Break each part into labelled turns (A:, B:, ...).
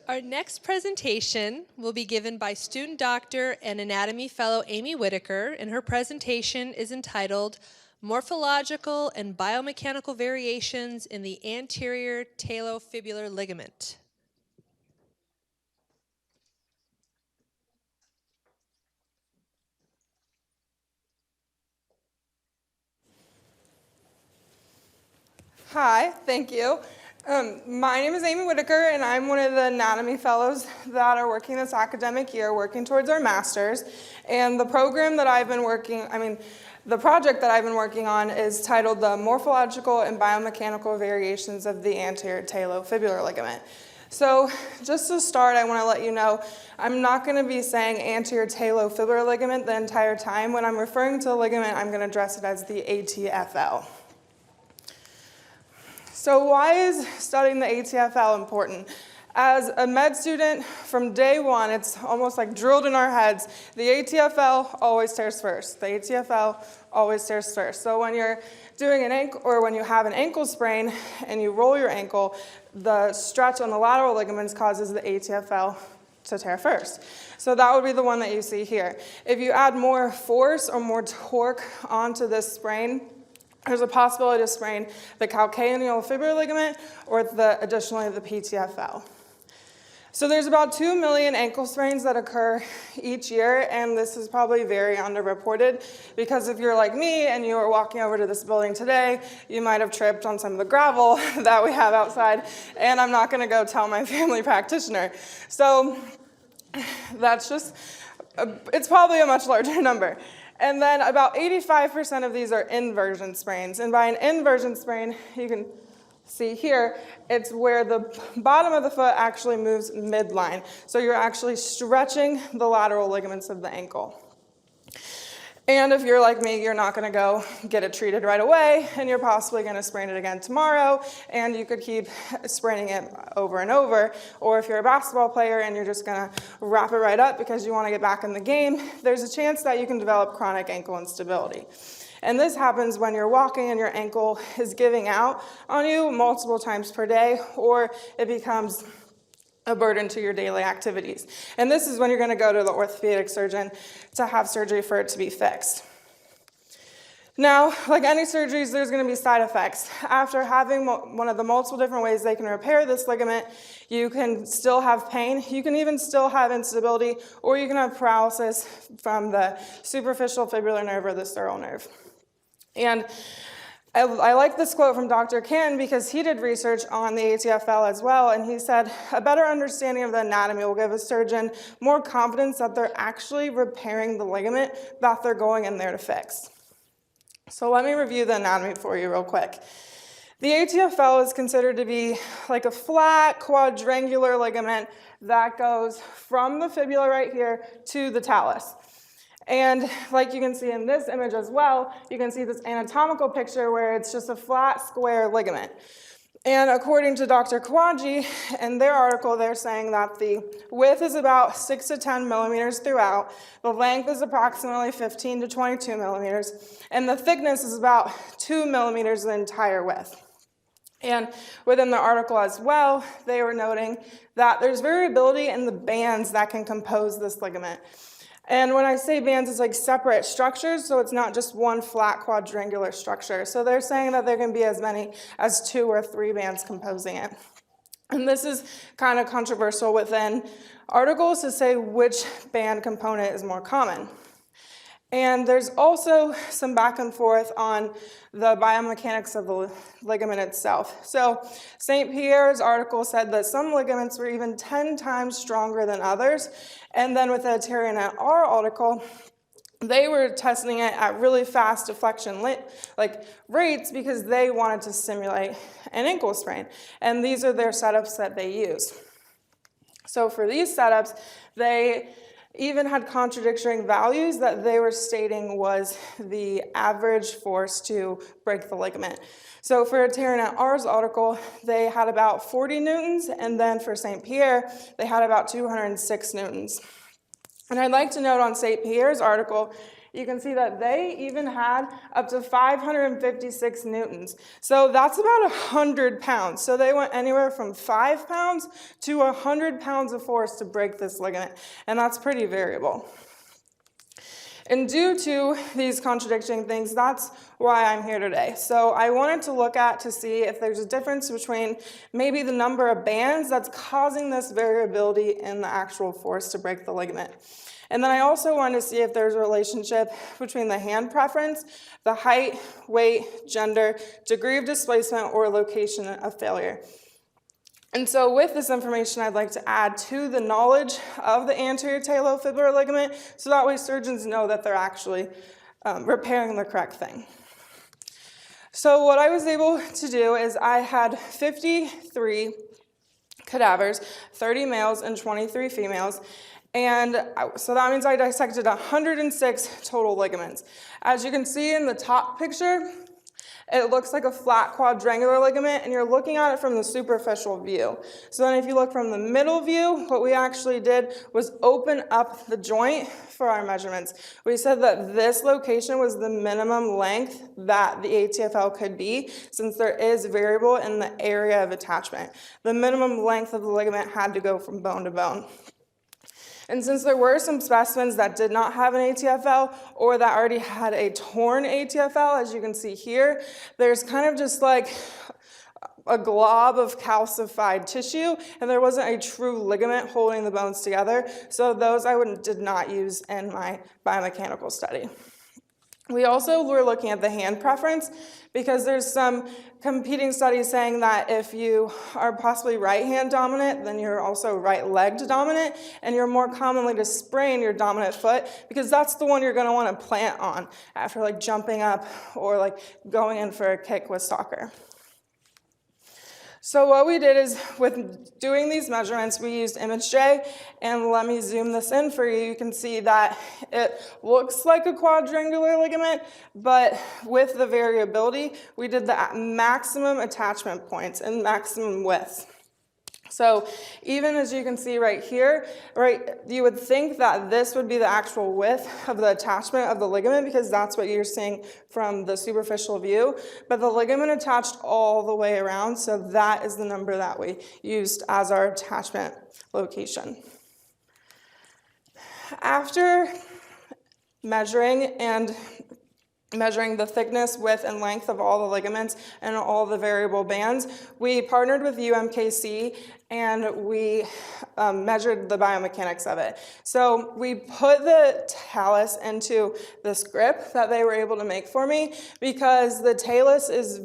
A: Our next presentation will be given by student doctor and anatomy fellow Amy Whitaker, and her presentation is entitled Morphological and Biomechanical Variations in the Anterior Talofibular Ligament.
B: Hi, thank you. My name is Amy Whitaker, and I'm one of the anatomy fellows that are working this academic year, working towards our master's. And the program that I've been the project that I've been working on is titled the Morphological and Biomechanical Variations of the Anterior Talofibular Ligament. So just to start, I want to let you know, I'm not going to be saying anterior talofibular ligament the entire time. When I'm referring to the ligament, I'm going to address it as the ATFL. So why is studying the ATFL important? As a med student, from day one, it's almost like drilled in our heads, the ATFL always tears first. The ATFL always tears first. So when you're doing an ankle, or when you have an ankle sprain and you roll your ankle, the stretch on the lateral ligaments causes the ATFL to tear first. So that would be the one that you see here. If you add more force or more torque onto this sprain, there's a possibility to sprain the calcaneofibular ligament or additionally the PTFL. So there's about 2 million ankle sprains that occur each year, and this is probably very underreported because if you're like me and you were walking over to this building today, you might have tripped on some of the gravel that we have outside, and I'm not going to go tell my family practitioner. So that's just, it's probably a much larger number. And then about 85% of these are inversion sprains. And by an inversion sprain, you can see here, it's where the bottom of the foot actually moves midline. So you're actually stretching the lateral ligaments of the ankle. And if you're like me, you're not going to go get it treated right away, and you're possibly going to sprain it again tomorrow, and you could keep spraining it over and over. Or if you're a basketball player and you're just going to wrap it right up because you want to get back in the game, there's a chance that you can develop chronic ankle instability. And this happens when you're walking and your ankle is giving out on you multiple times per day, or it becomes a burden to your daily activities. And this is when you're going to go to the orthopedic surgeon to have surgery for it to be fixed. Now, like any surgeries, there's going to be side effects. After having one of the multiple different ways they can repair this ligament, you can still have pain, you can even still have instability, or you can have paralysis from the superficial fibular nerve or the sural nerve. And I like this quote from Dr. Ken because he did research on the ATFL as well, and he said, a better understanding of the anatomy will give a surgeon more confidence that they're actually repairing the ligament that they're going in there to fix. So let me review the anatomy for you real quick. The ATFL is considered to be like a flat quadrangular ligament that goes from the fibula right here to the talus. And like you can see in this image as well, you can see this anatomical picture where it's just a flat square ligament. And according to Dr. Kawaji, in their article, they're saying that the width is about 6 to 10 millimeters throughout, the length is approximately 15 to 22 millimeters, and the thickness is about 2 millimeters the entire width. And within the article as well, they were noting that there's variability in the bands that can compose this ligament. And when I say bands, it's like separate structures, so it's not just one flat quadrangular structure. So they're saying that there can be as many as 2 or 3 bands composing it. And this is kind of controversial within articles to say which band component is more common. And there's also some back and forth on the biomechanics of the ligament itself. So St. Pierre's article said that some ligaments were even 10 times stronger than others. And then with the Anterior R article, they were testing it at really fast deflection rates because they wanted to simulate an ankle sprain. And these are their setups that they use. So for these setups, they even had contradicting values that they were stating was the average force to break the ligament. So for Anterior R's article, they had about 40 newtons, and then for St. Pierre, they had about 206 newtons. And I'd like to note on St. Pierre's article, you can see that they even had up to 556 newtons. So that's about 100 pounds. So they went anywhere from 5 pounds to 100 pounds of force to break this ligament, and that's pretty variable. And due to these contradicting things, that's why I'm here today. So I wanted to look at to see if there's a difference between maybe the number of bands that's causing this variability in the actual force to break the ligament. And then I also wanted to see if there's a relationship between the hand preference, the height, weight, gender, degree of displacement, or location of failure. And so with this information, I'd like to add to the knowledge of the anterior talofibular ligament so that way surgeons know that they're actually repairing the correct thing. So what I was able to do is I had 53 cadavers, 30 males and 23 females. And so that means I dissected 106 total ligaments. As you can see in the top picture, it looks like a flat quadrangular ligament, and you're looking at it from the superficial view. So then if you look from the middle view, what we actually did was open up the joint for our measurements. We said that this location was the minimum length that the ATFL could be, since there is variable in the area of attachment. The minimum length of the ligament had to go from bone to bone. And since there were some specimens that did not have an ATFL or that already had a torn ATFL, as you can see here, there's kind of just like a glob of calcified tissue, and there wasn't a true ligament holding the bones together. So those I did not use in my biomechanical study. We also were looking at the hand preference because there's some competing studies saying that if you are possibly right hand dominant, then you're also right legged dominant, and you're more commonly to sprain your dominant foot because that's the one you're going to want to plant on after like jumping up or like going in for a kick with soccer. So what we did is, with doing these measurements, we used ImageJ, and let me zoom this in for you. You can see that it looks like a quadrangular ligament, but with the variability, we did the maximum attachment points and maximum width. So even as you can see right here, right, you would think that this would be the actual width of the attachment of the ligament because that's what you're seeing from the superficial view, but the ligament attached all the way around, so that is the number that we used as our attachment location. After measuring the thickness, width, and length of all the ligaments and all the variable bands, we partnered with UMKC and we measured the biomechanics of it. So we put the talus into this grip that they were able to make for me because the talus is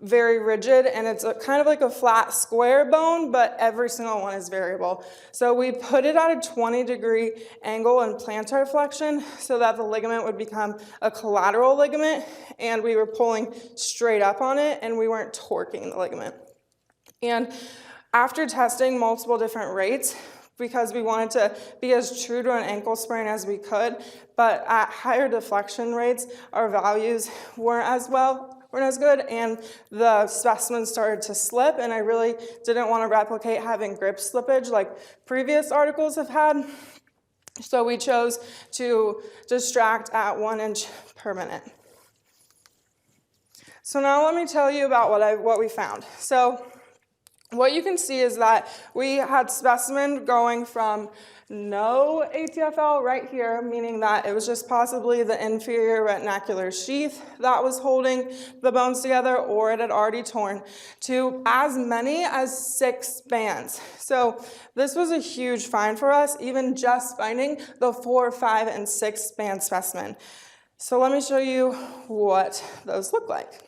B: very rigid, and it's kind of like a flat square bone, but every single one is variable. So we put it at a 20-degree angle in plantar flexion so that the ligament would become a collateral ligament, and we were pulling straight up on it, and we weren't torquing the ligament. And after testing multiple different rates, because we wanted to be as true to an ankle sprain as we could, but at higher deflection rates, our values weren't as good, and the specimen started to slip, and I really didn't want to replicate having grip slippage like previous articles have had. So we chose to distract at 1 inch per minute. So now let me tell you about what we found. So what you can see is that we had specimen going from no ATFL right here, meaning that it was just possibly the inferior retinacular sheath that was holding the bones together, or it had already torn, to as many as 6 bands. So this was a huge find for us, even just finding the 4, 5, and 6 band specimen. So let me show you what those look like.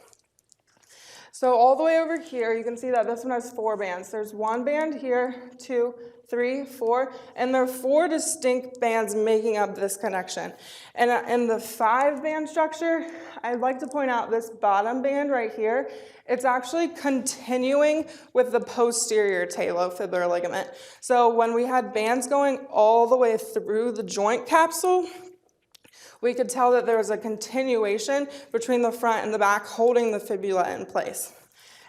B: So all the way over here, you can see that this one has 4 bands. There's 1 band here, 2, 3, 4, and there are 4 distinct bands making up this connection. And in the 5-band structure, I'd like to point out this bottom band right here. It's actually continuing with the posterior talofibular ligament. So when we had bands going all the way through the joint capsule, we could tell that there was a continuation between the front and the back holding the fibula in place.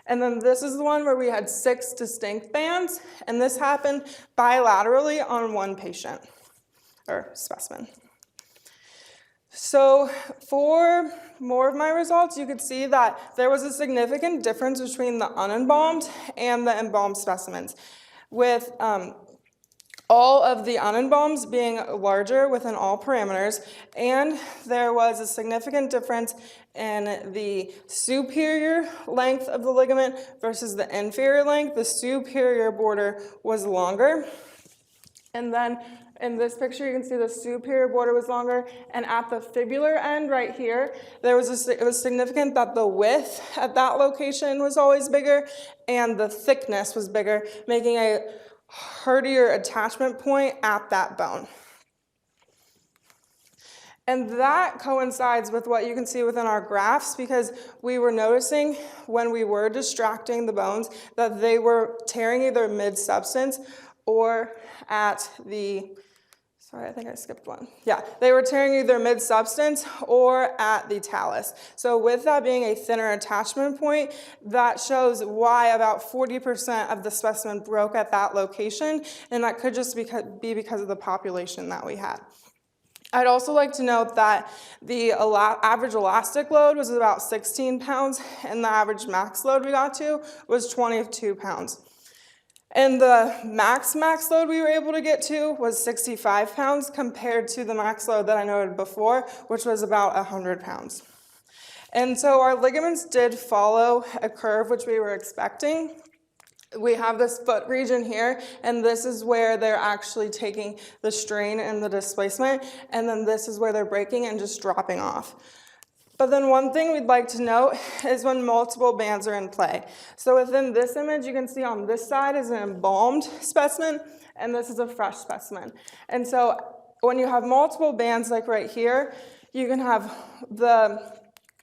B: And then this is the one where we had 6 distinct bands, and this happened bilaterally on 1 patient, or specimen. So for more of my results, you could see that there was a significant difference between the unembalmed and the embalmed specimens, with all of the unembalms being larger within all parameters, and there was a significant difference in the superior length of the ligament versus the inferior length. The superior border was longer, and then in this picture, you can see the superior border was longer, and at the fibular end right here, it was significant that the width at that location was always bigger, and the thickness was bigger, making a hardier attachment point at that bone. And that coincides with what you can see within our graphs, because we were noticing when we were distracting the bones that they were tearing either mid-substance or at the, sorry, I think I skipped one. Yeah, they were tearing either mid-substance or at the talus. So with that being a thinner attachment point, that shows why about 40% of the specimen broke at that location, and that could just be because of the population that we had. I'd also like to note that the average elastic load was about 16 pounds, and the average max load we got to was 22 pounds. And the max load we were able to get to was 65 pounds compared to the max load that I noted before, which was about 100 pounds. And so our ligaments did follow a curve which we were expecting. We have this foot region here, and this is where they're actually taking the strain and the displacement, and then this is where they're breaking and just dropping off. But then one thing we'd like to note is when multiple bands are in play. So within this image, you can see on this side is an embalmed specimen, and this is a fresh specimen. And so when you have multiple bands like right here, you can have the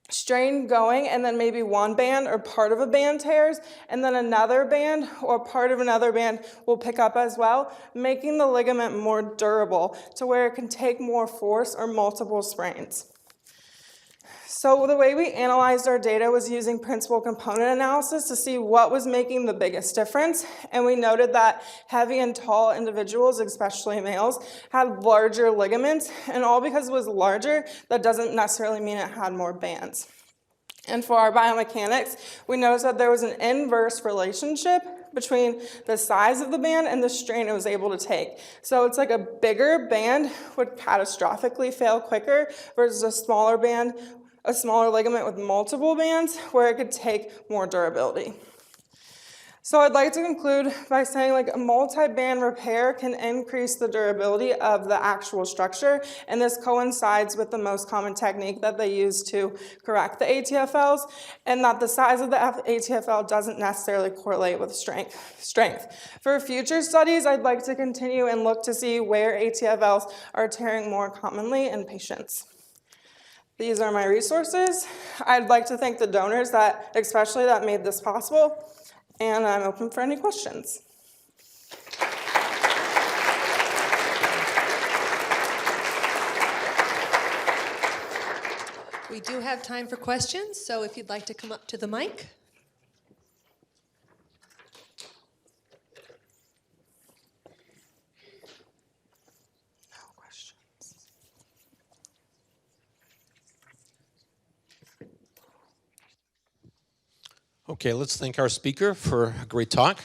B: strain going, and then maybe one band or part of a band tears, and then another band or part of another band will pick up as well, making the ligament more durable to where it can take more force or multiple sprains. So the way we analyzed our data was using principal component analysis to see what was making the biggest difference, and we noted that heavy and tall individuals, especially males, had larger ligaments, and all because it was larger, that doesn't necessarily mean it had more bands. And for our biomechanics, we noticed that there was an inverse relationship between the size of the band and the strain it was able to take. So it's like a bigger band would catastrophically fail quicker versus a smaller band, a smaller ligament with multiple bands where it could take more durability. So I'd like to conclude by saying like a multi-band repair can increase the durability of the actual structure, and this coincides with the most common technique that they use to correct the ATFLs, and that the size of the ATFL doesn't necessarily correlate with strength. For future studies, I'd like to continue and look to see where ATFLs are tearing more commonly in patients. These are my resources. I'd like to thank the donors especially that made this possible, and I'm open for any questions.
A: We do have time for questions, so if you'd like to come up to the mic.
C: Okay, let's thank our speaker for a great talk.